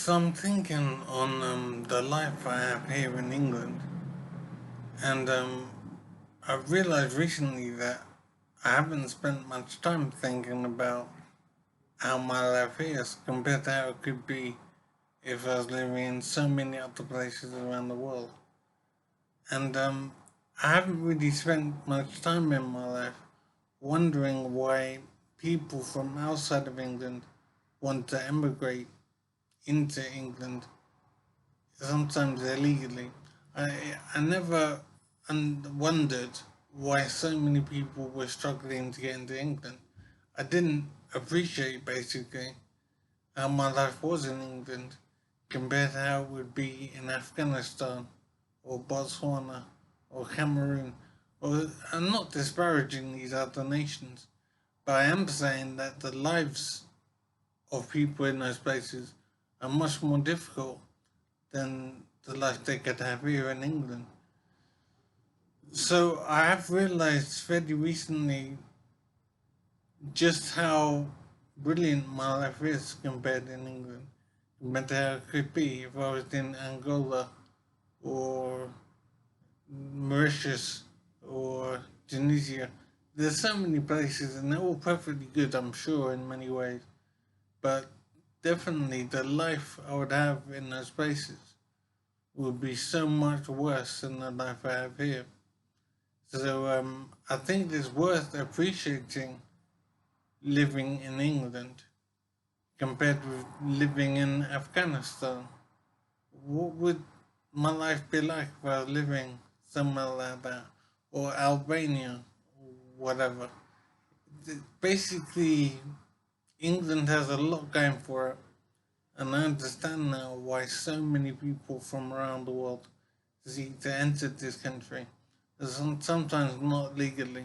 So I'm thinking on the life I have here in England, and I've realised recently that I haven't spent much time thinking about how my life is compared to how it could be if I was living in so many other places around the world. And I haven't really spent much time in my life wondering why people from outside of England want to emigrate into England, sometimes illegally. I never wondered why so many people were struggling to get into England. I didn't appreciate basically how my life was in England compared to how it would be in Afghanistan or Botswana or Cameroon. Or I'm not disparaging these other nations, but I am saying that the lives of people in those places are much more difficult than the life they could have here in England. So I have realized fairly recently just how brilliant my life is compared in England, compared to how it could be if I was in Angola or Mauritius or Tunisia. There's so many places and they're all perfectly good, I'm sure, in many ways. But definitely the life I would have in those places would be so much worse than the life I have here. So I think it's worth appreciating living in England compared with living in Afghanistan. What would my life be like if I was living somewhere like that, or Albania, or whatever? Basically, England has a lot going for it, and I understand now why so many people from around the world seek to enter this country. Sometimes not legally,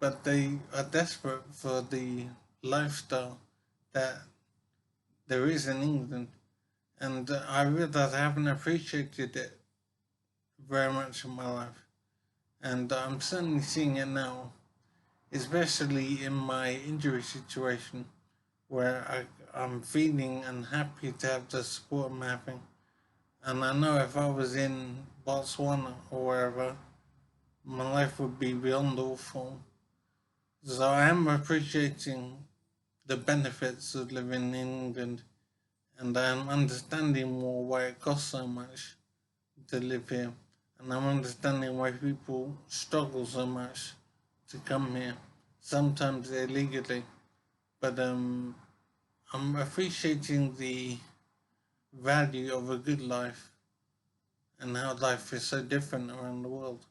but they are desperate for the lifestyle that there is in England. And I realize I haven't appreciated it very much in my life. And I'm certainly seeing it now, especially in my injury situation, where I'm feeling unhappy to have the support I'm having. And I know if I was in Botswana or wherever, my life would be beyond awful. So I am appreciating the benefits of living in England, and I'm understanding more why it costs so much to live here, and I'm understanding why people struggle so much to come here, sometimes illegally. But I'm appreciating the value of a good life and how life is so different around the world.